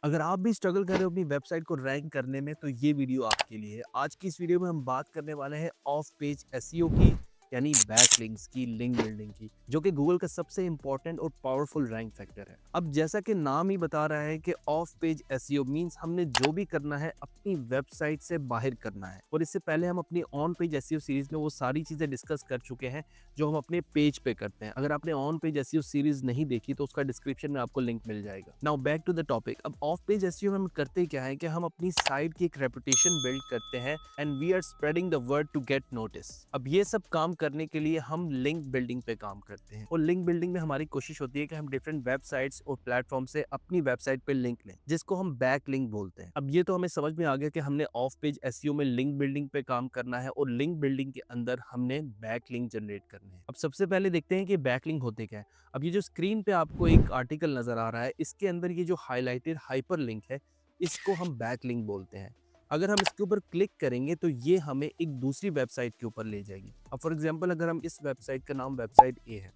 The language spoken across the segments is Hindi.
अगर आप भी स्ट्रगल कर रहे हो अपनी वेबसाइट को रैंक करने में तो ये वीडियो आपके लिए है। आज की इस वीडियो में हम बात करने वाले हैं ऑफ पेज एसईओ की, यानी बैकलिंक्स की, लिंक बिल्डिंग की, जो कि गूगल का सबसे इंपॉर्टेंट और पावरफुल रैंक फैक्टर है। अब जैसा कि नाम ही बता रहा है कि ऑफ पेज एसईओ मींस हमने जो भी करना है अपनी वेबसाइट से बाहर करना है। और इससे पहले हम अपनी ऑन पेज एसईओ सीरीज में वो सारी चीजें डिस्कस कर चुके हैं जो हम अपने पेज पे करते हैं। अगर आपने ऑन पेज एसईओ सीरीज नहीं देखी तो उसका डिस्क्रिप्शन में आपको लिंक मिल जाएगा। Now back to the topic. अब ऑफ पेज एसईओ में हम करते क्या है कि हम अपनी साइट की एक रेपुटेशन बिल्ड करते हैं and we are spreading the word to get notice. अब ये सब काम करने के लिए हम लिंक बिल्डिंग पे काम करते हैं और लिंक बिल्डिंग में हमारी कोशिश होती है कि हम डिफरेंट वेबसाइट्स और प्लेटफॉर्म से अपनी वेबसाइट पे लिंक लें, जिसको हम बैक लिंक बोलते हैं। अब ये तो हमें समझ में आ गया कि हमने ऑफ पेज एसईओ में लिंक बिल्डिंग पे काम करना है और लिंक बिल्डिंग के अंदर हमने बैक लिंक जनरेट करने हैं। अब सबसे पहले देखते हैं कि बैक लिंक होते क्या है। अब ये जो स्क्रीन पे आपको एक आर्टिकल नजर आ रहा है, इसके अंदर ये जो हाईलाइटेड हाइपर लिंक है, इसको हम बैक लिंक बोलते हैं। अगर हम इसके ऊपर क्लिक करेंगे तो ये हमें एक दूसरी वेबसाइट के ऊपर ले जाएगी। अब फॉर एग्जांपल अगर हम इस वेबसाइट का नाम वेबसाइट ए है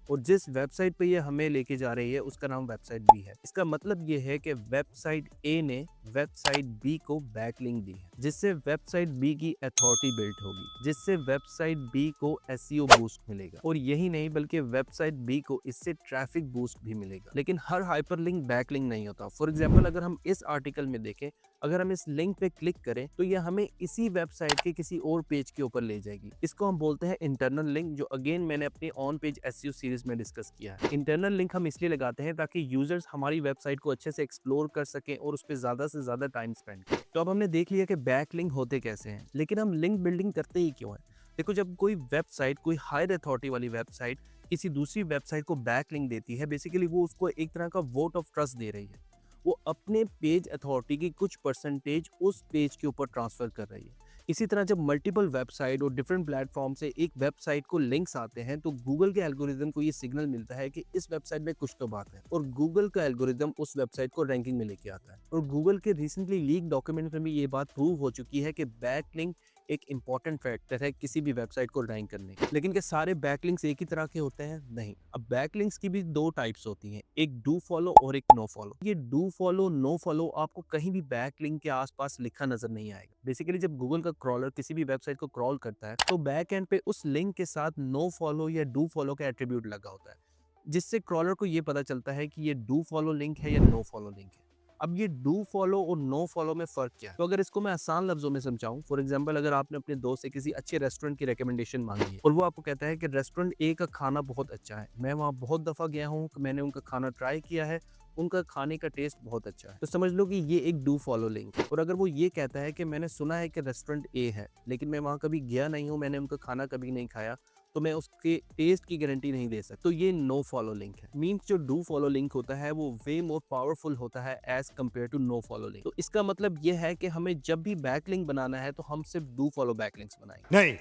और जिस वेबसाइट पे ये हमें लेके जा रही है उसका नाम वेबसाइट बी है। इसका मतलब ये है कि वेबसाइट ए ने वेबसाइट बी को बैकलिंक दी है, जिससे वेबसाइट बी की अथॉरिटी बिल्ड होगी, जिससे वेबसाइट बी को एसईओ बूस्ट मिलेगा। और यही नहीं बल्कि वेबसाइट बी को इससे ट्रैफिक बूस्ट भी मिलेगा। लेकिन हर हाइपरलिंक बैकलिंक नहीं होता। फॉर एग्जांपल अगर हम इस आर्टिकल में देखें, अगर हम इस लिंक पे क्लिक करें तो ये हमें इसी वेबसाइट के किसी और पेज के ऊपर ले जाएगी। इसको हम बोलते हैं इंटरनल लिंक, जो अगेन मैंने अपनी ऑन पेज एसईओ सीरीज में डिस्कस किया है। इंटरनल लिंक हम इसलिए लगाते हैं ताकि यूजर्स हमारी वेबसाइट को अच्छे से एक्सप्लोर कर सकें और उस पर ज्यादा से ज्यादा टाइम स्पेंड करें। तो अब हमने देख लिया कि बैक लिंक होते कैसे हैं, लेकिन हम लिंक बिल्डिंग करते ही क्यों है। देखो, जब कोई वेबसाइट, कोई हायर अथॉरिटी वाली वेबसाइट किसी दूसरी वेबसाइट को बैक लिंक देती है, बेसिकली वो उसको एक तरह का वोट ऑफ ट्रस्ट दे रही है। वो अपने पेज अथॉरिटी की कुछ परसेंटेज उस पेज के ऊपर ट्रांसफर कर रही है। इसी तरह जब मल्टीपल वेबसाइट और डिफरेंट प्लेटफॉर्म से एक वेबसाइट को लिंक्स आते हैं तो गूगल के एल्गोरिदम को ये सिग्नल मिलता है कि इस वेबसाइट में कुछ तो बात है, और गूगल का एल्गोरिदम उस वेबसाइट को रैंकिंग में लेके आता है। और गूगल के रिसेंटली लीक डॉक्यूमेंट में भी ये बात प्रूव हो चुकी है कि बैकलिंक एक इंपॉर्टेंट फैक्टर है किसी भी वेबसाइट को रैंक करने के। लेकिन क्या सारे बैकलिंक्स एक ही तरह के होते हैं? नहीं। अब बैकलिंक्स की भी दो टाइप्स होती हैं, एक डू फॉलो और एक नो फॉलो। ये डू फॉलो नो फॉलो आपको कहीं भी बैकलिंक के आसपास लिखा नजर नहीं आएगा। बेसिकली जब गूगल का क्रॉलर किसी भी वेबसाइट को क्रॉल करता है तो बैक एंड पे उस लिंक के साथ नो फॉलो या डू फॉलो का एट्रीब्यूट लगा होता है, जिससे क्रॉलर को ये पता चलता है कि ये डू फॉलो लिंक है या नो फॉलो लिंक है। अब ये डू फॉलो और नो फॉलो में फ़र्क क्या है? तो अगर इसको मैं आसान लफ्ज़ों में समझाऊँ, फॉर एग्ज़ाम्पल अगर आपने अपने दोस्त से किसी अच्छे रेस्टोरेंट की रिकमेंडेशन माँगी है और वो आपको कहता है कि रेस्टोरेंट ए का खाना बहुत अच्छा है, मैं वहाँ बहुत दफ़ा गया हूँ, मैंने उनका खाना ट्राई किया है, उनका खाने का टेस्ट बहुत अच्छा है। तो समझ लो कि ये एक डू फॉलो लिंक है। और अगर वो ये कहता है कि मैंने सुना है कि रेस्टोरेंट ए है, लेकिन मैं वहाँ कभी गया नहीं हूँ, मैंने उनका खाना कभी नहीं खाया, तो मैं उसके टेस्ट की गारंटी नहीं दे सकता, तो ये नो फॉलो लिंक है। मीन्स जो डू फॉलो लिंक होता है वो वे मोर पावरफुल होता है as compare to no follow link. तो इसका मतलब ये है कि हमें जब भी बैक लिंक बनाना है तो हम सिर्फ डू फॉलो बैक लिंक्स बनाएंगे। नहीं।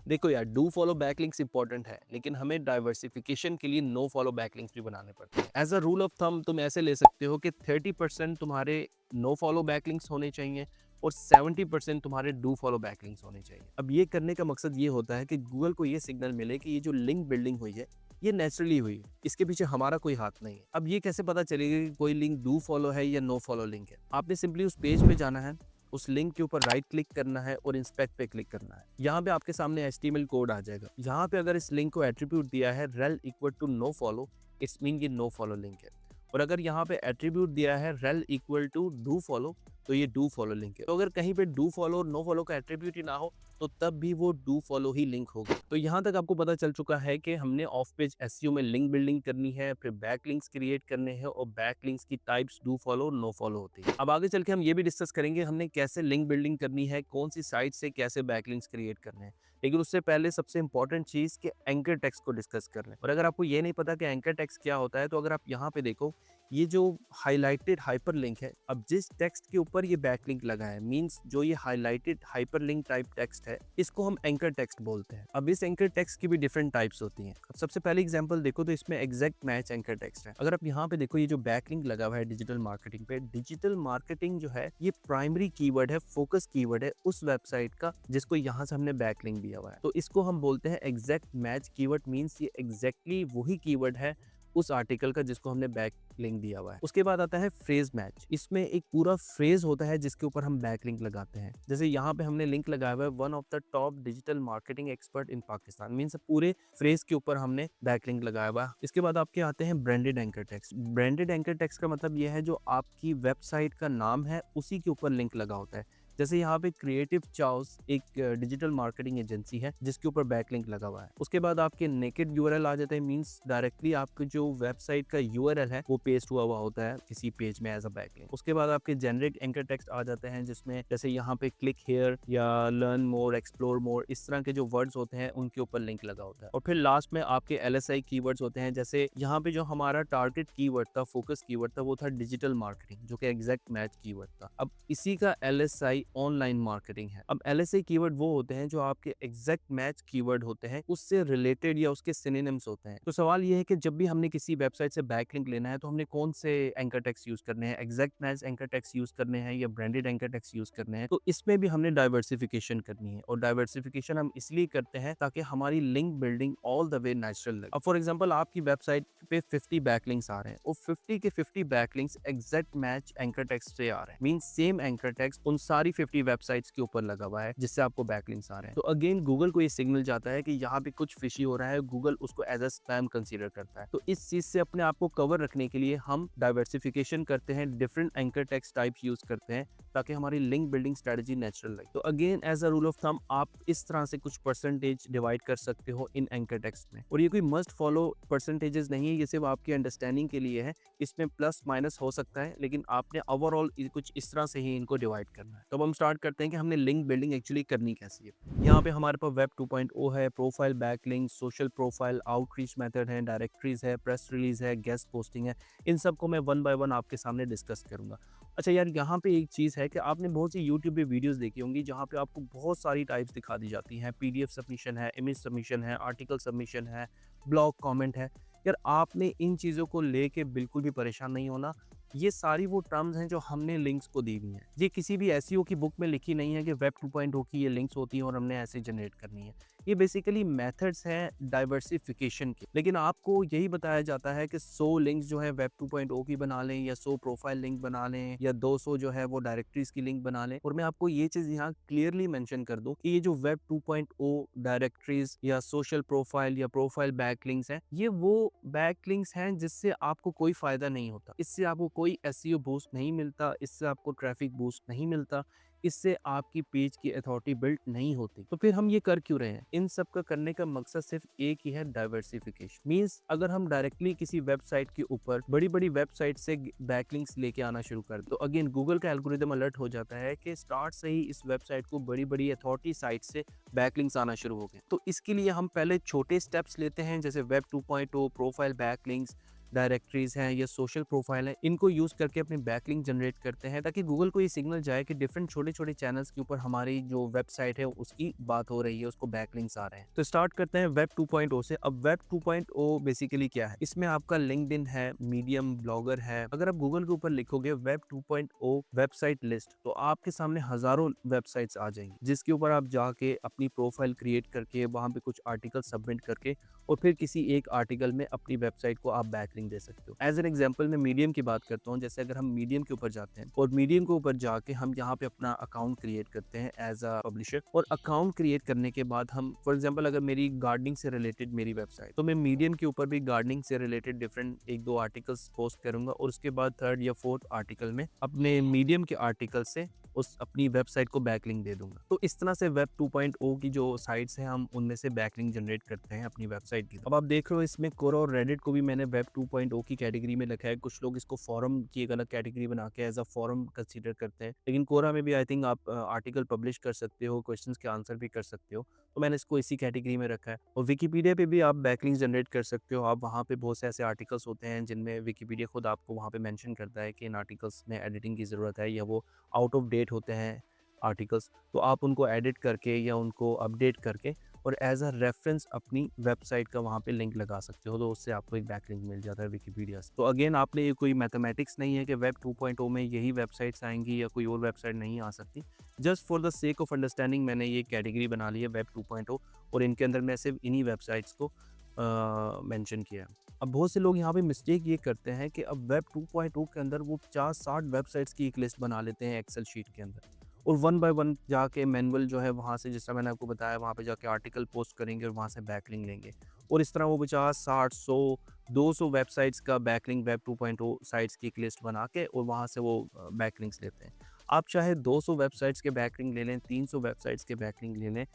देखो यार, डू फॉलो बैकलिंक्स इंपॉर्टेंट है, लेकिन हमें डाइवर्सिफिकेशन के लिए नो फॉलो बैकलिंक्स भी बनाने पड़ते हैं। As a rule of thumb तुम ऐसे ले सकते हो कि 30% तुम्हारे नो फॉलो बैकलिंक्स होने चाहिए और 70% तुम्हारे डू फॉलो बैकलिंक्स होने चाहिए। अब ये करने का मकसद ये होता है कि गूगल को ये सिग्नल मिले कि ये जो लिंक बिल्डिंग हुई है ये नेचुरली हुई है, इसके पीछे हमारा कोई हाथ नहीं है। अब ये कैसे पता चलेगा कि कोई लिंक डू फॉलो है या नो फॉलो लिंक है? आपने सिंपली उस पेज पे जाना है, उस लिंक के ऊपर राइट क्लिक करना है और इंस्पेक्ट पे क्लिक करना है। यहाँ पे आपके सामने एचटीएमएल कोड आ जाएगा। यहाँ पे अगर इस लिंक को एट्रीब्यूट दिया है rel equal to no follow, it's mean ये नो फॉलो लिंक है। और अगर यहाँ पे एट्रीब्यूट दिया है rel equal to do follow, तो ये डू फॉलो लिंक है। तो अगर कहीं पे डू फॉलो और नो फॉलो का एट्रीब्यूट ही ना हो तो तब भी वो डू फॉलो ही लिंक होगा। तो यहाँ तक आपको पता चल चुका है कि हमने ऑफ पेज एसईओ में लिंक बिल्डिंग करनी है, फिर बैक लिंक्स क्रिएट करने हैं और बैक लिंक्स की टाइप्स डू फॉलो और नो फॉलो होती है। अब आगे चल के हम ये भी डिस्कस करेंगे हमने कैसे लिंक बिल्डिंग करनी है, कौन सी साइट से कैसे बैक लिंक्स क्रिएट करने हैं। लेकिन उससे पहले सबसे इंपॉर्टेंट चीज के एंकर टेक्स्ट को डिस्कस कर लें। और अगर आपको ये नहीं पता कि एंकर टेक्स्ट क्या होता है तो अगर आप यहाँ पे देखो, ये जो हाईलाइटेड हाइपरलिंक है, अब जिस टेक्स्ट के ऊपर ये बैकलिंक लगा है, मींस जो ये हाईलाइटेड हाइपरलिंक टाइप टेक्स्ट है, इसको हम एंकर टेक्स्ट बोलते हैं। अब इस एंकर टेक्स्ट की भी डिफरेंट टाइप्स होती हैं। अब सबसे पहले एग्जांपल देखो तो इसमें एग्जैक्ट मैच एंकर टेक्स्ट है। अगर आप यहाँ पे देखो, ये जो बैकलिंक लगा हुआ है डिजिटल मार्केटिंग पे, डिजिटल मार्केटिंग जो है ये प्राइमरी कीवर्ड है, फोकस कीवर्ड है उस वेबसाइट का जिसको यहाँ से हमने बैकलिंक दिया हुआ है। तो इसको हम बोलते हैं एग्जैक्ट मैच कीवर्ड, मींस ये एग्जैक्टली वही कीवर्ड है उस आर्टिकल का जिसको हमने बैक लिंक दिया हुआ है। उसके बाद आता है फ्रेज मैच। इसमें एक पूरा फ्रेज होता है जिसके ऊपर हम बैक लिंक लगाते हैं। जैसे यहाँ पे हमने लिंक लगाया हुआ है one of the top digital marketing expert in Pakistan, means पूरे फ्रेज के ऊपर हमने बैक लिंक लगाया हुआ है। इसके बाद आपके आते हैं branded anchor text. Branded anchor text का मतलब यह है जो आपकी वेबसाइट का नाम है उसी के ऊपर लिंक लगा होता है। जैसे यहाँ पे क्रिएटिव चाउस एक डिजिटल मार्केटिंग एजेंसी है जिसके ऊपर बैकलिंक लगा हुआ है। उसके बाद आपके नेकेड यूआरएल आ जाते हैं, मींस डायरेक्टली आपके जो वेबसाइट का यूआरएल है वो पेस्ट हुआ हुआ होता है किसी पेज में एज अ बैकलिंक। उसके बाद आपके जेनरिक एंकर टेक्स्ट आ जाते हैं जिसमें जैसे यहाँ पे क्लिक हेयर या लर्न मोर, एक्सप्लोर मोर, इस तरह के जो वर्ड्स होते हैं उनके ऊपर लिंक लगा होता है। और फिर लास्ट में आपके एलएसआई कीवर्ड्स होते हैं। जैसे यहाँ पे जो हमारा टारगेट कीवर्ड था, फोकस कीवर्ड था, वो था डिजिटल मार्केटिंग, जो कि एग्जैक्ट मैच कीवर्ड था। अब इसी का एलएसआई ऑनलाइन मार्केटिंग है। अब एलएसआई कीवर्ड वो होते हैं जो आपके एग्जैक्ट मैच कीवर्ड होते हैं, उससे रिलेटेड या उसके सिनोनिम्स होते हैं। तो सवाल ये है कि जब भी हमने किसी वेबसाइट से बैकलिंक लेना है तो हमने कौन से एंकर टेक्स्ट यूज करने हैं, exact match anchor text use करने हैं या ब्रांडेड एंकर टेक्स्ट यूज करने हैं। तो इसमें भी हमने डाइवर्सिफिकेशन करनी है, और डाइवर्सिफिकेशन हम इसलिए करते हैं ताकि हमारी link building all the way natural लगे। अब फॉर एग्जांपल आपकी वेबसाइट पे 50 बैकलिंक्स आ रहे हैं और 50 के 50 backlinks exact match anchor text से आ रहे हैं, मींस सेम एंकर टेक्स्ट उन सारी 50 वेबसाइट्स के ऊपर लगा हुआ है जिससे आपको बैकलिंक्स आ रहे हैं। तो अगेन गूगल को ये सिग्नल जाता है कि यहाँ पे कुछ फिशी हो रहा है, गूगल उसको एज अ स्पैम कंसीडर करता है। तो इस चीज से अपने आप को कवर रखने के लिए हम डाइवर्सिफिकेशन करते हैं, different anchor text types use करते हैं ताकि हमारी लिंक बिल्डिंग स्ट्रेटजी नेचुरल लगे। तो again as a rule of thumb आप इस तरह से कुछ परसेंटेज डिवाइड कर सकते हो इन एंकर टेक्स्ट में, और ये कोई मस्ट फॉलो परसेंटेजेस नहीं है, ये सिर्फ आपकी अंडरस्टैंडिंग के लिए है। इसमें प्लस माइनस हो सकता है लेकिन आपने ओवरऑल कुछ इस तरह से ही इनको डिवाइड करना है। तो अब हम स्टार्ट करते हैं कि हमने लिंक बिल्डिंग एक्चुअली करनी कैसी है। यहाँ पे हमारे पास वेब 2.0 है, profile backlink, social profile, outreach method है, डायरेक्टरीज है, प्रेस रिलीज है, गेस्ट पोस्टिंग है। इन सबको मैं वन बाय वन आपके सामने डिस्कस करूंगा। अच्छा यार, यहाँ पे एक चीज़ है कि आपने बहुत सी यूट्यूब पे वीडियोस देखी होंगी जहाँ पे आपको बहुत सारी टाइप्स दिखा दी जाती हैं। पीडीएफ सबमिशन है, इमेज सबमिशन है, आर्टिकल सबमिशन है, ब्लॉग कमेंट है। यार आपने इन चीज़ों को लेके बिल्कुल भी परेशान नहीं होना। ये सारी वो टर्म्स हैं जो हमने लिंक्स को दी हुई हैं। ये किसी भी एसईओ की बुक में लिखी नहीं है कि वेब 2.0 की ये लिंक्स होती हैं और हमने ऐसे जनरेट करनी है। ये बेसिकली मेथड्स हैं डाइवर्सिफिकेशन के। लेकिन आपको यही बताया जाता है कि 100 लिंक्स जो है वेब 2.0 की बना लें, या 100 प्रोफाइल लिंक बना लें, या 200 जो है वो डायरेक्टरीज की लिंक बना लें। और मैं आपको ये चीज़ यहाँ क्लियरली मेंशन कर दूं कि ये जो वेब 2.0 डायरेक्टरीज या सोशल प्रोफाइल या प्रोफाइल बैकलिंक्स हैं, ये वो बैकलिंक्स हैं जिससे आपको कोई फायदा नहीं होता। इससे आपको कोई एसईओ बूस्ट नहीं मिलता, इससे आपको ट्रैफिक बूस्ट नहीं मिलता, इससे आपकी पेज की अथॉरिटी बिल्ड नहीं होती। तो फिर हम ये कर क्यों रहे हैं? इन सब का करने का मकसद सिर्फ एक ही है, डाइवर्सिफिकेशन। मींस अगर हम डायरेक्टली किसी वेबसाइट के ऊपर बड़ी बड़ी वेबसाइट से बैकलिंक्स लेके आना शुरू कर दो, तो अगेन गूगल का एल्गोरिदम अलर्ट हो जाता है कि स्टार्ट से ही इस वेबसाइट को बड़ी बड़ी अथॉरिटी साइट से बैकलिंक्स आना शुरू हो गए। तो इसके लिए हम पहले छोटे स्टेप्स लेते हैं, जैसे वेब 2.0, प्रोफाइल बैकलिंक्स, डायरेक्टरीज हैं या सोशल प्रोफाइल है, इनको यूज करके अपने बैकलिंक जनरेट करते हैं ताकि गूगल को ये सिग्नल जाए कि डिफरेंट छोटे छोटे चैनल्स के ऊपर हमारी जो वेबसाइट है उसकी बात हो रही है, उसको बैकलिंक्स आ रहे हैं। तो स्टार्ट करते हैं वेब 2.0 से। अब वेब 2.0 बेसिकली क्या है? इसमें आपका लिंक्डइन है, मीडियम, ब्लॉगर है। अगर आप गूगल के ऊपर लिखोगे वेब 2.0 वेबसाइट लिस्ट, तो आपके सामने हजारों वेबसाइट्स आ जाएंगी जिसके ऊपर आप जाके अपनी प्रोफाइल क्रिएट करके वहां पे कुछ आर्टिकल सबमिट करके और फिर किसी एक आर्टिकल में अपनी वेबसाइट को आप बैकलिंक दे सकते हो। एज एन एग्जांपल मैं मीडियम की बात करता हूँ। जैसे अगर हम मीडियम के ऊपर जाते हैं और मीडियम के ऊपर जाके हम यहाँ पे अपना अकाउंट क्रिएट करते हैं एज अ पब्लिशर, और अकाउंट क्रिएट करने के बाद हम फॉर एग्जांपल अगर मेरी गार्डनिंग से रिलेटेड मेरी वेबसाइट, तो मैं मीडियम के ऊपर भी गार्डनिंग से रिलेटेड डिफरेंट एक दो आर्टिकल्स पोस्ट करूंगा और उसके बाद थर्ड या फोर्थ आर्टिकल में अपने मीडियम के आर्टिकल से उस अपनी वेबसाइट को बैकलिंक दे दूंगा। तो इस तरह से वेब 2.0 की जो साइट्स हैं हम उनमें से बैकलिंक जनरेट करते हैं अपनी वेबसाइट की। अब आप देख रहे हो इसमें कोरा और रेडिट को भी मैंने वेब 2.0 की कैटेगरी में रखा है। कुछ लोग इसको फॉरम की एक अलग कैटेगरी बना के एज अ फॉरम कंसीडर करते हैं, लेकिन कोरा में भी आई थिंक आप आर्टिकल पब्लिश कर सकते हो, क्वेश्चंस के आंसर भी कर सकते हो। तो मैंने इसको इसी कैटेगरी में रखा है। और विकिपीडिया पे भी आप बैकलिंक जनरेट कर सकते हो। आप वहाँ पे बहुत से ऐसे आर्टिकल्स होते हैं जिनमें विकिपीडिया खुद आपको वहाँ पे मेंशन करता है कि इन आर्टिकल्स में एडिटिंग की ज़रूरत है या वो आउट ऑफ डेट होते हैं आर्टिकल्स, तो आप उनको एडिट करके या उनको अपडेट करके और एज अ रेफरेंस अपनी वेबसाइट का वहाँ पे लिंक लगा सकते हो, तो उससे आपको एक बैकलिंक मिल जाता है विकिपीडिया से। तो अगेन आपने ये कोई मैथमेटिक्स नहीं है कि वेब 2.0 में यही वेबसाइट्स आएंगी या कोई और वेबसाइट नहीं आ सकती। Just for the sake of understanding मैंने ये कैटेगरी बना ली है वेब 2.0 और इनके अंदर मैं सिर्फ इन्हीं वेबसाइट्स को मेंशन किया है। अब बहुत से लोग यहाँ पे मिस्टेक ये करते हैं कि अब वेब 2.0 के अंदर वो 50-60 वेबसाइट्स की एक लिस्ट बना लेते हैं एक्सेल शीट के अंदर, और वन बाय वन जाके मैनुअल जो है वहाँ से, जिस तरह मैंने आपको बताया, वहाँ पे जाके आर्टिकल पोस्ट करेंगे और वहाँ से बैकलिंक लेंगे, और इस तरह वो 50, 60, 100, 200 वेबसाइट्स का बैकलिंक वेब 2.0 साइट्स की एक लिस्ट बना के और वहाँ से वो बैकलिंक्स लेते हैं। आप चाहे 200 वेबसाइट्स के बैकलिंक ले लें, 300 वेबसाइट्स के बैकलिंक ले लें,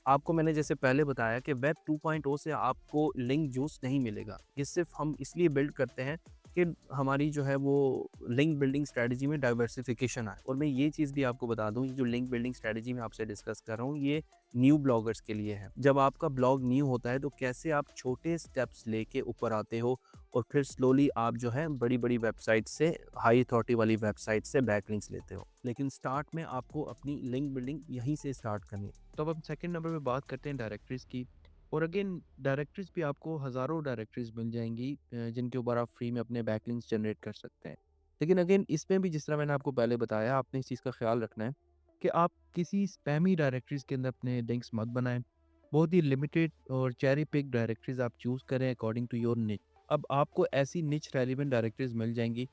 आपको मैंने जैसे पहले बताया कि वेब 2.0 से आपको लिंक जूस नहीं मिलेगा। ये सिर्फ़ हम इसलिए बिल्ड करते हैं कि हमारी जो है वो लिंक बिल्डिंग स्ट्रैटेजी में डाइवर्सिफ़िकेशन आए। और मैं ये चीज़ भी आपको बता दूँ, ये जो लिंक बिल्डिंग स्ट्रैटेजी मैं आपसे डिस्कस कर रहा हूँ, ये न्यू ब्लॉगर्स के लिए है। जब आपका ब्लॉग न्यू होता है तो कैसे आप छोटे स्टेप्स लेके ऊपर आते हो और फिर स्लोली आप जो है बड़ी-बड़ी वेबसाइट से, हाई अथॉरिटी वाली वेबसाइट से बैकलिंक्स लेते हो। लेकिन स्टार्ट में आपको अपनी लिंक बिल्डिंग यहीं से स्टार्ट करनी है। तो अब हम सेकंड नंबर पे बात करते हैं डायरेक्टरीज़ की। और अगेन डायरेक्टरीज़ भी आपको हज़ारों डायरेक्टरीज़ मिल जाएँगी जिनके ऊपर आप फ्री में अपने बैकलिंक्स जनरेट कर सकते हैं। लेकिन अगेन इसमें भी जिस तरह मैंने आपको पहले बताया, आपने इस चीज़ का ख़्याल रखना है कि आप किसी स्पैमी डायरेक्टरीज़ के अंदर अपने लिंक्स मत बनाएँ। बहुत ही लिमिटेड और चेरी पिक डायरेक्टरीज़ आप चूज़ करें अकॉर्डिंग टू योर निच। अब आपको ऐसी निच रेलेवेंट डायरेक्टरीज़ मिल जाएँगी,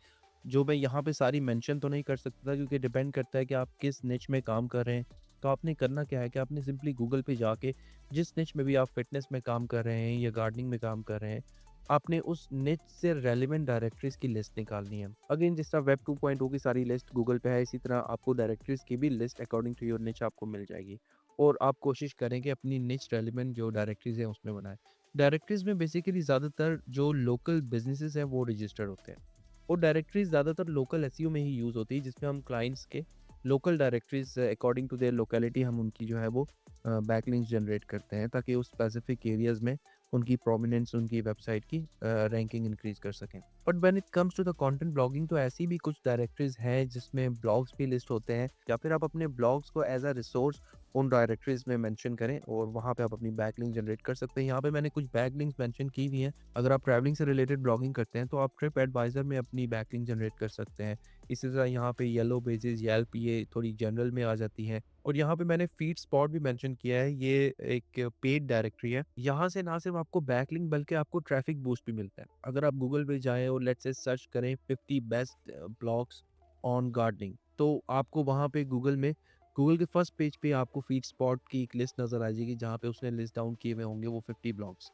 जो मैं यहाँ पे सारी मेंशन तो नहीं कर सकता क्योंकि डिपेंड करता है कि आप किस निच में काम कर रहे हैं। तो आपने करना क्या है कि आपने सिंपली गूगल पे जाके जिस निच में भी आप फिटनेस में काम कर रहे हैं या गार्डनिंग में काम कर रहे हैं, आपने उस निच से रेलेवेंट डायरेक्टरीज़ की लिस्ट निकालनी है। अगेन जिस तरह वेब 2.0 की सारी लिस्ट गूगल पे है, इसी तरह आपको डायरेक्टरीज़ की भी लिस्ट अकॉर्डिंग टू योर निच आपको मिल जाएगी। और आप कोशिश करें कि अपनी निच रेलेवेंट जो डायरेक्टरीज़ हैं उसमें बनाएँ। डायरेक्टरीज़ में बेसिकली ज़्यादातर जो लोकल बिज़नेसेस हैं वो रजिस्टर्ड होते हैं। और डायरेक्टरीज़ ज़्यादातर लोकल एसईओ में ही यूज़ होती है, जिसमें हम क्लाइंट्स के local directories according to their locality हम उनकी जो है वो बैकलिंक्स जनरेट करते हैं ताकि उस स्पेसिफिक एरियाज़ में उनकी प्रोमिनेंस, उनकी वेबसाइट की रैंकिंग इंक्रीज़ कर सकें। But when it comes to the content blogging, तो ऐसी भी कुछ डायरेक्टरीज़ हैं जिसमें ब्लॉग्स भी लिस्ट होते हैं, या फिर आप अपने ब्लॉग्स को एज़ अ रिसोर्स उन डायरेक्टरीज़ में मेंशन करें और वहाँ पे आप अपनी बैकलिंक जनरेट कर सकते हैं। यहाँ पे मैंने कुछ बैकलिंक्स मेंशन की हुई हैं। अगर आप ट्रैवलिंग से रिलेटेड ब्लॉगिंग करते हैं तो आप ट्रिप एडवाइज़र में अपनी बैकलिंक जनरेट कर सकते हैं। इसी तरह यहाँ पे येलो पेजेज़, येल्प, ये थोड़ी जनरल में आ जाती हैं। और यहाँ पे मैंने फीड स्पॉट भी मेंशन किया है, ये एक पेड डायरेक्टरी है। यहाँ से ना सिर्फ आपको बैकलिंक बल्कि आपको ट्रैफिक बूस्ट भी मिलता है। अगर आप गूगल पे जाएँ और लेट्स से सर्च करें 50 बेस्ट ब्लॉग्स ऑन गार्डनिंग, तो आपको वहाँ पे गूगल के फर्स्ट पेज पे आपको फीड स्पॉट की एक लिस्ट नज़र आ जाएगी, जहाँ पे उसने लिस्ट डाउन किए हुए होंगे वो 50 ब्लॉग्स।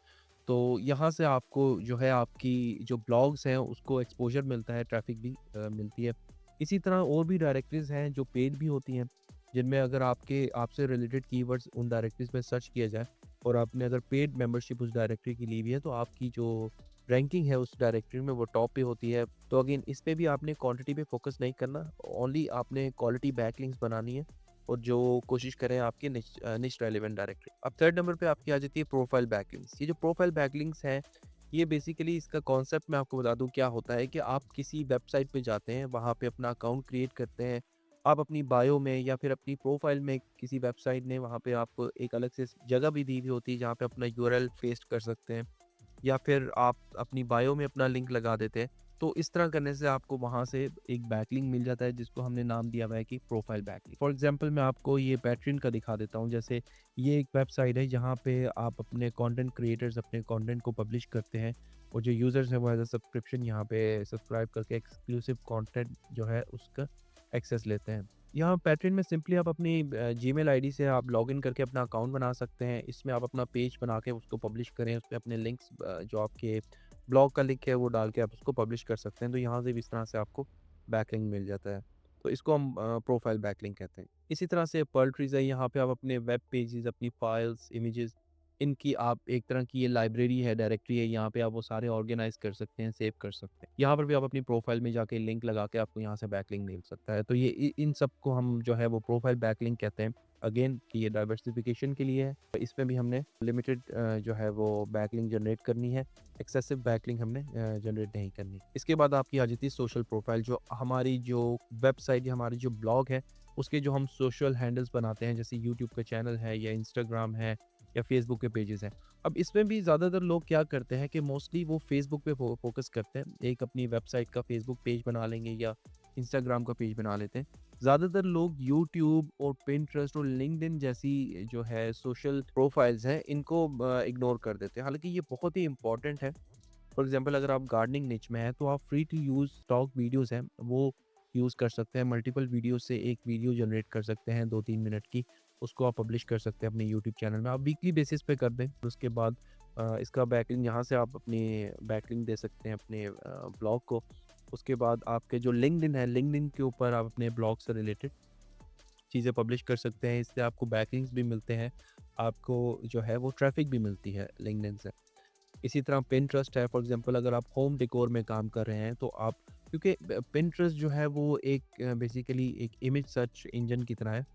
तो यहाँ से आपको जो है आपकी जो ब्लॉग्स हैं उसको एक्सपोज़र मिलता है, ट्रैफ़िक भी मिलती है। इसी तरह और भी डायरेक्टरीज़ हैं जो पेड भी होती हैं, जिनमें अगर आपसे रिलेटेड कीवर्ड्स उन डायरेक्टरीज़ में सर्च किया जाए और आपने अगर पेड मेंबरशिप उस डायरेक्टरी की ली हुई है, तो आपकी जो रैंकिंग है उस डायरेक्टरी में वो टॉप पे होती है। तो अगेन इस पे भी आपने क्वांटिटी पे फ़ोकस नहीं करना, ओनली आपने क्वालिटी बैकलिंक्स बनानी है और जो कोशिश करें आपके निच रेलेवेंट डायरेक्टरी। अब थर्ड नंबर पे आपकी आ जाती है प्रोफाइल बैकलिंक्स। ये जो प्रोफाइल बैकलिंक्स हैं, ये बेसिकली इसका कॉन्सेप्ट मैं आपको बता दूँ क्या होता है कि आप किसी वेबसाइट पे जाते हैं, वहाँ पे अपना अकाउंट क्रिएट करते हैं। आप अपनी बायो में या फिर अपनी प्रोफाइल में, किसी वेबसाइट ने वहाँ पे आपको एक अलग से जगह भी दी हुई होती है जहाँ पे अपना यूआरएल पेस्ट कर सकते हैं। या फिर आप अपनी बायो में अपना लिंक लगा देते हैं। तो इस तरह करने से आपको वहाँ से एक बैकलिंक मिल जाता है जिसको हमने नाम दिया हुआ है कि प्रोफाइल बैकलिंक। फॉर एग्ज़ाम्पल मैं आपको ये पैट्रियन का दिखा देता हूँ। जैसे ये एक वेबसाइट है जहाँ पे आप अपने कंटेंट क्रिएटर्स अपने कंटेंट को पब्लिश करते हैं और जो यूज़र्स हैं वो एज़ अ सब्सक्रिप्शन यहाँ पे सब्सक्राइब करके एक्सक्लूसिव कंटेंट जो है उसका एक्सेस लेते हैं। यहाँ पैट्रियन में सिंपली आप अपनी जीमेल आईडी से आप लॉगिन करके अपना अकाउंट बना सकते हैं। इसमें आप अपना पेज बना के उसको पब्लिश करें, उसपे अपने लिंक्स जो आपके ब्लॉग का लिंक है वो डाल के आप उसको पब्लिश कर सकते हैं। तो यहाँ से भी इस तरह से आपको बैकलिंक मिल जाता है। तो इसको हम प्रोफाइल बैकलिंक कहते हैं। इसी तरह से पर्लट्रीज़ है, यहाँ पे आप अपने वेब पेजेज़, अपनी फाइल्स, इमेजेज़, इनकी आप एक तरह की ये लाइब्रेरी है, डायरेक्टरी है, यहाँ पे आप वो सारे ऑर्गेनाइज़ कर सकते हैं, सेव कर सकते हैं। यहाँ पर भी आप अपनी प्रोफाइल में जाके लिंक लगा के आपको यहाँ से बैकलिंक मिल सकता है। तो ये इन सब को हम जो है वो प्रोफाइल बैकलिंक कहते हैं। अगेन कि ये डाइवर्सिफ़िकेशन के लिए है। इसमें भी हमने लिमिटेड जो है वो बैकलिंक जनरेट करनी है। एक्सेसिव बैकलिंक हमने जनरेट नहीं करनी। इसके बाद आपकी आ जाती है सोशल प्रोफाइल, जो हमारी जो वेबसाइट या हमारी जो ब्लॉग है, उसके जो हम सोशल हैंडल्स बनाते हैं, जैसे यूट्यूब का चैनल है या इंस्टाग्राम है या फेसबुक के पेजेस हैं। अब इसमें भी ज़्यादातर लोग क्या करते हैं कि मोस्टली वो फेसबुक पे फोकस करते हैं। एक अपनी वेबसाइट का फेसबुक पेज बना लेंगे या इंस्टाग्राम का पेज बना लेते हैं। ज़्यादातर लोग यूट्यूब और पिंटरेस्ट और लिंक्डइन जैसी जो है सोशल प्रोफाइल्स हैं, इनको इग्नोर कर देते हैं। हालाँकि ये बहुत ही इम्पोर्टेंट है। फॉर एग्ज़ाम्पल अगर आप गार्डनिंग निच में हैं, तो आप free to use stock videos हैं, वो यूज़ कर सकते हैं। मल्टीपल वीडियो से एक वीडियो जनरेट कर सकते हैं 2-3 मिनट की, उसको आप पब्लिश कर सकते हैं अपने यूट्यूब चैनल में। आप वीकली बेसिस पे कर दें, उसके बाद इसका बैकलिंक यहाँ से आप अपनी बैकलिंक दे सकते हैं अपने ब्लॉग को। उसके बाद आपके जो लिंक्डइन है, लिंक्डइन के ऊपर आप अपने ब्लॉग से रिलेटेड चीज़ें पब्लिश कर सकते हैं, इससे आपको बैकलिंक्स भी मिलते हैं, आपको जो है वो ट्रैफ़िक भी मिलती है लिंक्डइन से। इसी तरह पिंटरेस्ट है, फॉर एग्ज़ाम्पल अगर आप होम डेकोर में काम कर रहे हैं तो आप क्योंकि पिंटरेस्ट जो है वो एक बेसिकली एक इमेज सर्च इंजन की तरह है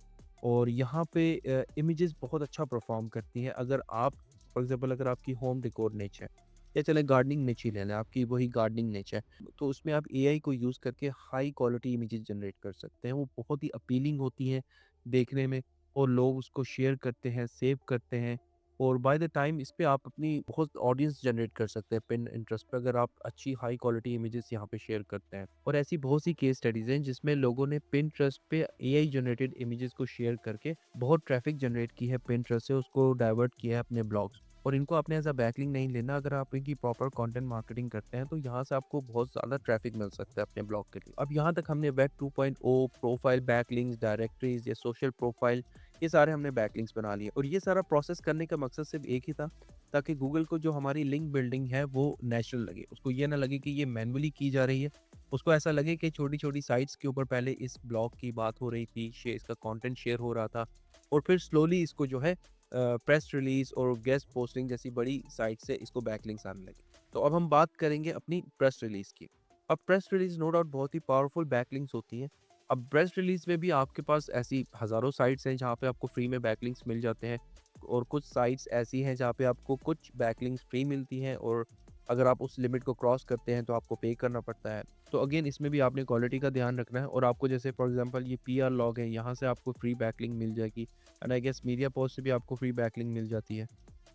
और यहाँ पे इमेजेस बहुत अच्छा परफॉर्म करती हैं। अगर आप फॉर एग्ज़ाम्पल अगर आपकी होम डेकोर निच है या चलें गार्डनिंग निच ही ले लें, आपकी वही गार्डनिंग निच है, तो उसमें आप एआई को यूज़ करके हाई क्वालिटी इमेजेस जनरेट कर सकते हैं। वो बहुत ही अपीलिंग होती हैं देखने में और लोग उसको शेयर करते हैं, सेव करते हैं और बाय द टाइम इस पे आप अपनी बहुत ऑडियंस जनरेट कर सकते हैं पिन इंटरेस्ट पे अगर आप अच्छी हाई क्वालिटी इमेजेस यहाँ पे शेयर करते हैं। और ऐसी बहुत सी केस स्टडीज़ हैं जिसमें लोगों ने पिंटरेस्ट पे एआई जनरेटेड इमेजेस को शेयर करके बहुत ट्रैफिक जनरेट की है पिंटरेस्ट से, उसको डाइवर्ट किया है अपने ब्लॉग्स। और इनको आपने एज़ अ बैकलिंक नहीं लेना, अगर आप इनकी प्रॉपर कंटेंट मार्केटिंग करते हैं तो यहाँ से आपको बहुत ज़्यादा ट्रैफिक मिल सकता है अपने ब्लॉग के लिए। अब यहाँ तक हमने वेब 2.0 प्रोफाइल बैकलिंक्स, डायरेक्टरीज़ या सोशल प्रोफाइल ये सारे हमने बैकलिंक्स बना लिए और ये सारा प्रोसेस करने का मकसद सिर्फ एक ही था ताकि गूगल को जो हमारी लिंक बिल्डिंग है वो नेचुरल लगे। उसको ये ना लगे कि ये मैन्युअली की जा रही है। उसको ऐसा लगे कि छोटी-छोटी साइट्स के ऊपर पहले इस ब्लॉग की बात हो रही थी, इसका कंटेंट शेयर हो रहा था और फिर स्लोली इसको जो है प्रेस रिलीज़ और गेस्ट पोस्टिंग जैसी बड़ी साइट से इसको बैकलिंक्स आने लगे। तो अब हम बात करेंगे अपनी प्रेस रिलीज़ की। अब प्रेस रिलीज़ नो डाउट बहुत ही पावरफुल बैकलिंक्स होती हैं। अब प्रेस रिलीज़ में भी आपके पास ऐसी हज़ारों साइट्स हैं जहाँ पे आपको फ्री में बैकलिंक्स मिल जाते हैं और कुछ साइट्स ऐसी हैं जहाँ पे आपको कुछ बैकलिंक्स फ्री मिलती हैं और अगर आप उस लिमिट को क्रॉस करते हैं तो आपको पे करना पड़ता है। तो अगेन इसमें भी आपने क्वालिटी का ध्यान रखना है और आपको जैसे फॉर एग्ज़ाम्पल ये पीआर लॉग है, यहाँ से आपको फ्री बैकलिंक मिल जाएगी and I guess media post से भी आपको फ्री बैकलिंक मिल जाती है।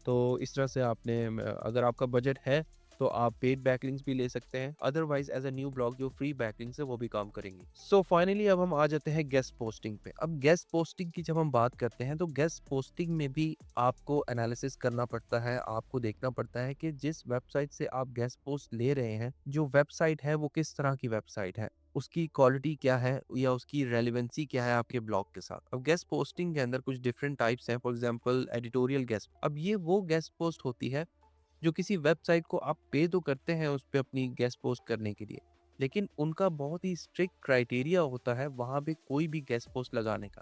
तो इस तरह से आपने अगर आपका बजट है तो आप पेड बैकलिंक्स भी ले सकते हैं, otherwise as a new blog जो फ्री बैकलिंक्स है वो भी काम करेंगी। सो फाइनली अब हम आ जाते हैं गेस्ट पोस्टिंग पे। अब गेस्ट पोस्टिंग की जब हम बात करते हैं तो गेस्ट पोस्टिंग में भी आपको एनालिसिस करना पड़ता है, आपको देखना पड़ता है कि जिस वेबसाइट से आप गेस्ट पोस्ट ले रहे हैं, जो वेबसाइट है वो किस तरह की वेबसाइट है, उसकी क्वालिटी क्या है या उसकी रेलेवेंसी क्या है आपके ब्लॉग के साथ। अब गेस्ट पोस्टिंग के अंदर कुछ डिफरेंट टाइप्स हैं, फॉर एग्जांपल एडिटोरियल गेस्ट। अब ये वो गेस्ट पोस्ट होती है जो किसी वेबसाइट को आप पे तो करते हैं उस पे अपनी गेस्ट पोस्ट करने के लिए, लेकिन उनका बहुत ही स्ट्रिक्ट क्राइटेरिया होता है वहाँ पे कोई भी गेस्ट पोस्ट लगाने का।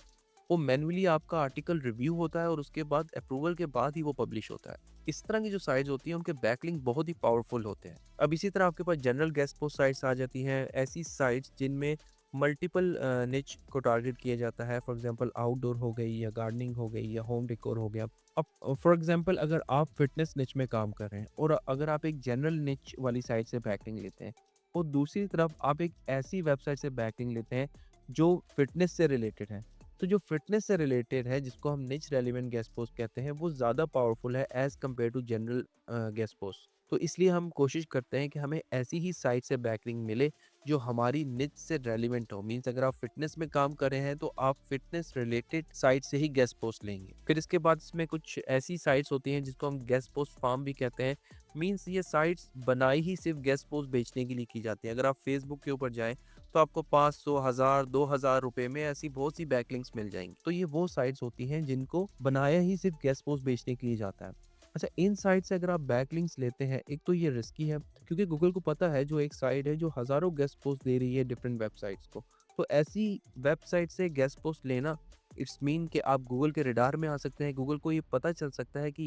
वो मैन्युअली आपका आर्टिकल रिव्यू होता है और उसके बाद अप्रूवल के बाद ही वो पब्लिश होता है। इस तरह की जो साइट्स होती हैं उनके बैकलिंक बहुत ही पावरफुल होते हैं। अब इसी तरह आपके पास जनरल गेस्ट पोस्ट साइट्स आ जाती हैं, ऐसी साइट्स जिनमें मल्टीपल निच को टारगेट किया जाता है। फॉर एग्जांपल आउटडोर हो गई या गार्डनिंग हो गई या होम डेकोर हो गया। अब फॉर एग्जांपल अगर आप फिटनेस निच में काम कर रहे हैं और अगर आप एक जनरल निच वाली साइट से बैकलिंक लेते हैं और दूसरी तरफ आप एक ऐसी वेबसाइट से बैकलिंक लेते हैं जो फिटनेस से रिलेटेड है, तो जो फिटनेस से रिलेटेड है जिसको हम निच रेलिवेंट गेस्ट पोस्ट कहते हैं वो ज़्यादा पावरफुल है as compare to general guest post. तो इसलिए हम कोशिश करते हैं कि हमें ऐसी ही साइट से बैकलिंक मिले जो हमारी निच से रेलिवेंट हो। मीन्स अगर आप फिटनेस में काम कर रहे हैं तो आप फिटनेस रिलेटेड साइट से ही गेस्ट पोस्ट लेंगे। फिर इसके बाद इसमें कुछ ऐसी साइट्स होती हैं जिसको हम गेस्ट पोस्ट फार्म भी कहते हैं। मीन्स ये साइट्स बनाई ही सिर्फ गेस्ट पोस्ट बेचने के लिए की जाती है। अगर आप फेसबुक के ऊपर जाएं तो आपको 500, 1000, 2000 रुपए में ऐसी बहुत सी बैकलिंक्स मिल जाएंगी। तो ये वो साइट्स होती हैं जिनको बनाया ही सिर्फ गेस्ट पोस्ट बेचने के लिए जाता है। अच्छा, इन साइट से अगर आप बैकलिंक्स लेते हैं, एक तो ये रिस्की है क्योंकि गूगल को पता है जो एक साइट है जो हज़ारों गेस्ट पोस्ट दे रही है डिफरेंट वेबसाइट्स को, तो ऐसी वेबसाइट से गेस्ट पोस्ट लेना इट्स मीन कि आप गूगल के रडार में आ सकते हैं। गूगल को ये पता चल सकता है कि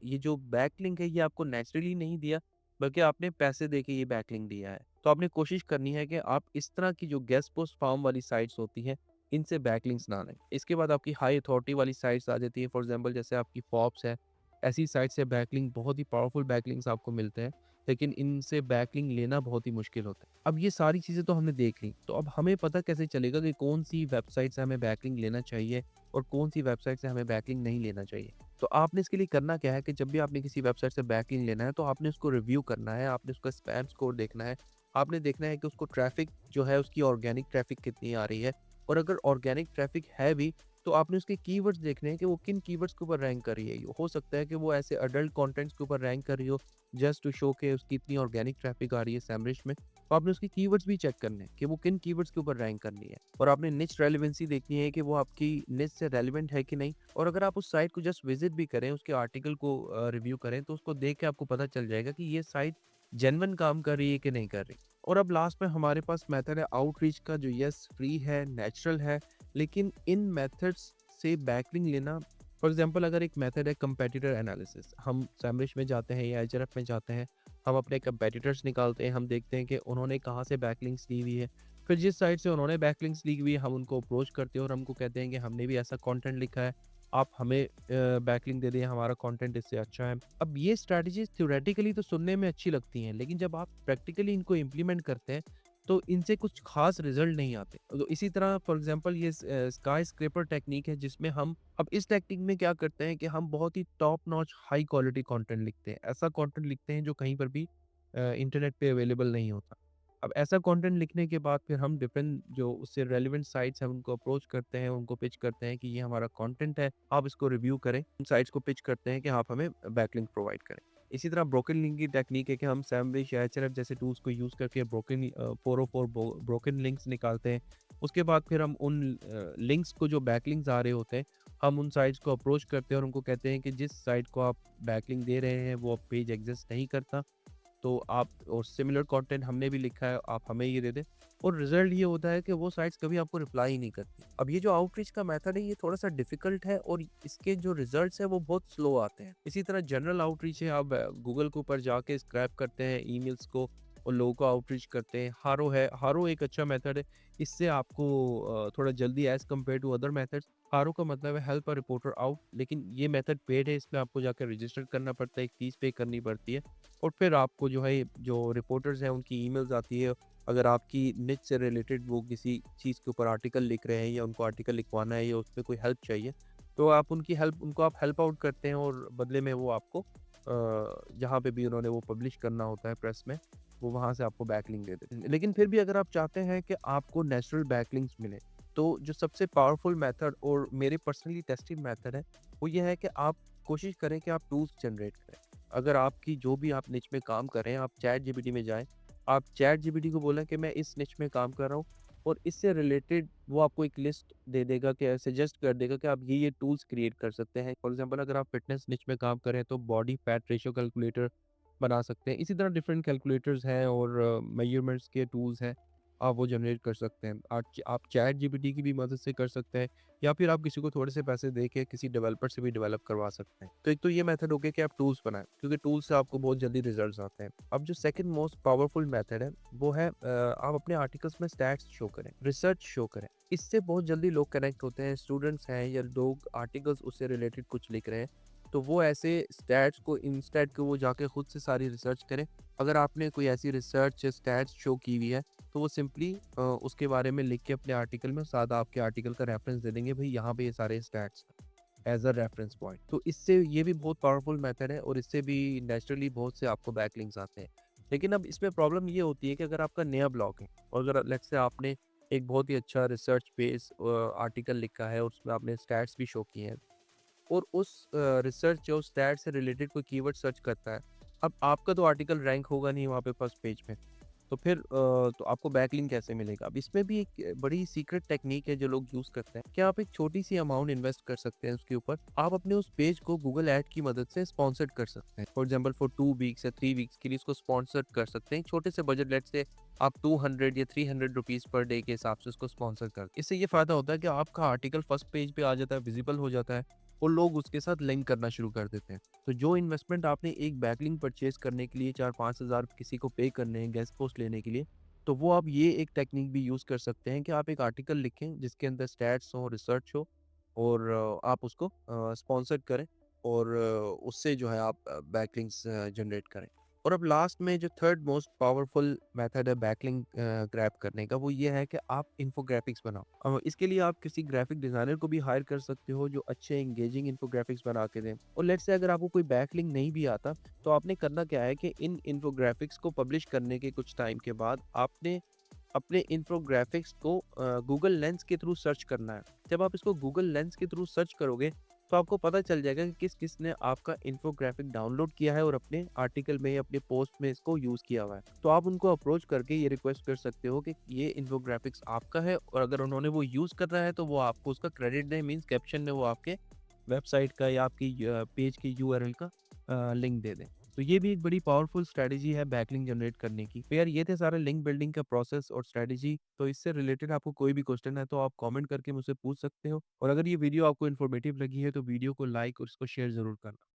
ये जो बैकलिंक है ये आपको नेचुरली नहीं दिया, बल्कि आपने पैसे दे के ये बैकलिंक दिया है। तो आपने कोशिश करनी है कि आप इस तरह की जो गेस्ट पोस्ट फार्म वाली साइट्स होती हैं, इनसे बैकलिंक्स ना लें। इसके बाद आपकी हाई अथॉरिटी वाली साइट्स आ जाती है, फॉर एग्जांपल जैसे आपकी फॉर्ब्स है, ऐसी साइट से बैकलिंक बहुत ही पावरफुल बैकलिंक्स आपको मिलते हैं, लेकिन इनसे बैकलिंक लेना बहुत ही मुश्किल होता है। अब ये सारी चीज़ें तो हमने देख ली, तो अब हमें पता कैसे चलेगा कि कौन-सी वेबसाइट से हमें बैकलिंक लेना चाहिए और कौन-सी वेबसाइट से हमें बैकलिंक नहीं लेना चाहिए? तो आपने इसके लिए करना क्या है कि जब भी आपने किसी वेबसाइट से बैकलिंक लेना है, तो आपने उसको रिव्यू करना है, आपने उसका स्पैम स्कोर देखना है, आपने देखना है कि उसको ट्रैफ़िक जो है उसकी ऑर्गेनिक ट्रैफ़िक कितनी आ रही है और अगर ऑर्गेनिक ट्रैफिक है भी, तो आपने उसके कीवर्ड्स देखने हैं कि वो किन कीवर्ड्स के ऊपर रैंक कर रही है। हो सकता है कि वो ऐसे एडल्ट कंटेंट्स के ऊपर रैंक कर रही हो, जस्ट टू शो के उसकी इतनी ऑर्गेनिक ट्रैफिक आ रही है सैमरिश में। तो आपने उसके कीवर्ड्स भी चेक करने हैं कि वो किन कीवर्ड्स के ऊपर रैंक करनी है, और आपने निच रेलेवेंसी देखनी है कि वो आपकी निच से रेलेवेंट है कि नहीं। और अगर आप उस साइट को जस्ट विजिट भी करें, उसके आर्टिकल को रिव्यू करें, तो उसको देख के आपको पता चल जाएगा कि ये साइट जेन्युइन काम कर रही है कि नहीं कर रही। और अब लास्ट में हमारे पास मेथड है आउटरीच का, जो यस फ्री है, नेचुरल है, लेकिन इन मेथड्स से बैकलिंक लेना, फॉर एग्जांपल अगर एक मेथड है कंपेटिटर एनालिसिस, हम सैमरिश में जाते हैं या एचआरएफ में जाते हैं, हम अपने कंपेटिटर्स निकालते हैं, हम देखते हैं कि उन्होंने कहाँ से बैकलिंक्स ली हुई है, फिर जिस साइट से उन्होंने बैकलिंक्स ली हुई है हम उनको अप्रोच करते हैं और हमको कहते हैं कि हमने भी ऐसा कंटेंट लिखा है, आप हमें बैकलिंक दे दें, हमारा कंटेंट इससे अच्छा है। अब ये स्ट्रैटेजीज थ्योरेटिकली तो सुनने में अच्छी लगती हैं, लेकिन जब आप प्रैक्टिकली इनको इम्प्लीमेंट करते हैं तो इनसे कुछ खास रिजल्ट नहीं आते। तो इसी तरह फॉर एग्जांपल ये स्काई स्क्रैपर टेक्निक है, जिसमें हम अब इस टेक्निक में क्या करते हैं कि हम बहुत ही top notch high quality content लिखते हैं। ऐसा कंटेंट लिखते हैं जो कहीं पर भी इंटरनेट पे अवेलेबल नहीं होता। अब ऐसा कंटेंट लिखने के बाद फिर हम डिफरेंट जो उससे रेलेवेंट साइट्स हैं उनको अप्रोच करते हैं, उनको पिच करते हैं कि ये हमारा कंटेंट है, आप इसको रिव्यू करें। उन साइट्स को पिच करते हैं कि आप हमें बैकलिंक प्रोवाइड करें। इसी तरह ब्रोकन लिंक की टेक्नीक है कि हम सैमरिश या एचआरएफ जैसे टूल्स को यूज़ करके 404 ब्रोकन लिंक्स निकालते हैं। उसके बाद फिर हम उन लिंक्स को, जो बैकलिंक्स आ रहे होते हैं, हम उन साइट्स को अप्रोच करते हैं और उनको कहते हैं कि जिस साइट को आप बैकलिंक दे रहे हैं वो पेज एग्जिस्ट नहीं करता, तो आप, और सिमिलर कंटेंट हमने भी लिखा है, आप हमें ये दे दें। और रिजल्ट ये होता है कि वो साइट्स कभी आपको रिप्लाई ही नहीं करती। अब ये जो आउटरीच का मेथड है ये थोड़ा सा डिफिकल्ट है और इसके जो रिजल्ट्स हैं वो बहुत स्लो आते हैं। इसी तरह जनरल आउटरीच है, आप गूगल के ऊपर जाके स्क्रैप करते हैं ईमेल्स को और लोगों को आउटरीच करते हैं। हारो है, हारो एक अच्छा मेथड है, इससे आपको थोड़ा जल्दी as compare to other methods. HARO का मतलब है हेल्प अ रिपोर्टर आउट, लेकिन ये मेथड पेड है, इसमें आपको जाकर रजिस्टर करना पड़ता है, एक फीस पे करनी पड़ती है। और फिर आपको जो है, जो रिपोर्टर्स हैं उनकी ईमेल्स आती है। अगर आपकी निच से रिलेटेड वो किसी चीज़ के ऊपर आर्टिकल लिख रहे हैं या उनको आर्टिकल लिखवाना है या उसमें कोई हेल्प चाहिए, तो आप उनको आप हेल्प आउट करते हैं और बदले में वो आपको जहाँ पे भी उन्होंने वो पब्लिश करना होता है प्रेस में, वो वहाँ से आपको बैकलिंक दे देते हैं। लेकिन फिर भी अगर आप चाहते हैं कि आपको नेचुरल बैकलिंक्स मिले, तो जो सबसे पावरफुल मेथड और मेरे पर्सनली टेस्टेड मेथड है, वो ये है कि आप कोशिश करें कि आप टूल्स जनरेट करें। अगर आपकी जो भी आप निच में काम कर रहे हैं, आप चैट जीपीटी में जाएँ, आप चैट जीपीटी को बोलें कि मैं इस निच में काम कर रहा हूँ, और इससे रिलेटेड वो आपको एक लिस्ट दे देगा, कि सजेस्ट कर देगा कि आप ये टूल्स क्रिएट कर सकते हैं। फॉर एग्जांपल अगर आप फिटनेस निच में काम कर रहे हैं तो बॉडी फैट रेशियो कैलकुलेटर बना सकते हैं। इसी तरह डिफरेंट कैलकुलेटर्स हैं और मेजरमेंट्स के टूल्स हैं, आप वो जनरेट कर सकते हैं। आप चैट जीपीटी की भी मदद से कर सकते हैं, या फिर आप किसी को थोड़े से पैसे दे के किसी डेवलपर से भी डेवलप करवा सकते हैं। तो एक तो ये मेथड हो गया कि आप टूल्स बनाएँ, क्योंकि टूल्स से आपको बहुत जल्दी रिजल्ट्स आते हैं। अब जो सेकंड मोस्ट पावरफुल मेथड है, वो है आप अपने आर्टिकल्स में स्टैट्स शो करें, रिसर्च शो करें। इससे बहुत जल्दी लोग कनेक्ट होते हैं, स्टूडेंट्स हैं या लोग आर्टिकल्स उससे रिलेटेड कुछ लिख रहे हैं, तो वो ऐसे स्टैट्स को, इंस्टेड के वो जाके खुद से सारी रिसर्च करें। अगर आपने कोई ऐसी रिसर्च स्टैट्स शो की हुई है, तो वो सिंपली उसके बारे में लिख के अपने आर्टिकल में, साथ आपके आर्टिकल का रेफरेंस दे देंगे, भाई यहाँ पे ये सारे stats as a reference point. तो इससे ये भी बहुत पावरफुल मेथड है और इससे भी नेचुरली बहुत से आपको बैकलिंक्स आते हैं। लेकिन अब इसमें प्रॉब्लम ये होती है कि अगर आपका नया ब्लॉग है और अगर लेट्स से आपने एक बहुत ही अच्छा रिसर्च बेस आर्टिकल लिखा है और उसमें आपने स्टैट्स भी शो किए हैं, और उस रिसर्च या उस स्टैट से रिलेटेड कोई कीवर्ड सर्च करता है, अब आपका तो आर्टिकल रैंक होगा नहीं वहाँ पे फर्स्ट पेज पे, तो फिर तो आपको बैकलिंक कैसे मिलेगा? अब इसमें भी एक बड़ी सीक्रेट टेक्नीक है जो लोग यूज़ करते हैं कि आप एक छोटी-सी अमाउंट इन्वेस्ट कर सकते हैं उसके ऊपर। आप अपने उस पेज को गूगल ऐड की मदद से स्पॉन्सर्ड कर सकते हैं। फॉर एग्ज़ाम्पल फॉर 2 वीक्स या 3 वीक्स के लिए इसको स्पॉन्सर्ड कर सकते हैं। छोटे से बजट, लेट्स से आप 200 या 300 रुपीज़ पर डे के हिसाब से उसको स्पॉन्सर कर, इससे ये फ़ायदा होता है कि आपका आर्टिकल फर्स्ट पेज पे आ जाता है, विज़िबल हो जाता है और लोग उसके साथ लिंक करना शुरू कर देते हैं। तो जो इन्वेस्टमेंट आपने एक बैकलिंक परचेज़ करने के लिए 4-5 हज़ार किसी को पे करने हैं गेस्ट पोस्ट लेने के लिए, तो वो आप ये एक टेक्निक भी यूज़ कर सकते हैं कि आप एक आर्टिकल लिखें जिसके अंदर स्टैट्स हो, रिसर्च हो, और आप उसको स्पॉन्सर करें और उससे जो है आप बैकलिंक्स जनरेट करें। और अब लास्ट में जो थर्ड मोस्ट पावरफुल मेथड है बैकलिंक ग्रैब करने का, वो ये है कि आप इन्फोग्राफिक्स बनाओ। इसके लिए आप किसी ग्राफिक डिज़ाइनर को भी हायर कर सकते हो जो अच्छे एंगेजिंग इन्फोग्राफिक्स बना के दें। और लेट्स से अगर आपको कोई बैकलिंक नहीं भी आता, तो आपने करना क्या है कि इन इन्फोग्राफिक्स को पब्लिश करने के कुछ टाइम के बाद आपने अपने इन्फोग्राफिक्स को गूगल लेंस के थ्रू सर्च करना है। जब आप इसको गूगल लेंस के थ्रू सर्च करोगे, तो आपको पता चल जाएगा कि किस-किस ने आपका इन्फोग्राफिक डाउनलोड किया है और अपने आर्टिकल में, अपने पोस्ट में इसको यूज़ किया हुआ है। तो आप उनको अप्रोच करके ये रिक्वेस्ट कर सकते हो कि ये इन्फोग्राफिक्स आपका है, और अगर उन्होंने वो यूज़ कर रहा है, तो वो आपको उसका क्रेडिट दें, मीन्स कैप्शन में वो आपके वेबसाइट का या आपकी पेज की यूआरएल का लिंक दे दें। तो ये भी एक बड़ी पावरफुल स्ट्रैटेजी है बैकलिंक जनरेट करने की। तो यार ये थे सारे लिंक बिल्डिंग का प्रोसेस और स्ट्रैटेजी। तो इससे रिलेटेड आपको कोई भी क्वेश्चन है तो आप कमेंट करके मुझसे पूछ सकते हो। और अगर ये वीडियो आपको इन्फॉर्मेटिव लगी है तो वीडियो को लाइक और इसको शेयर ज़रूर करना।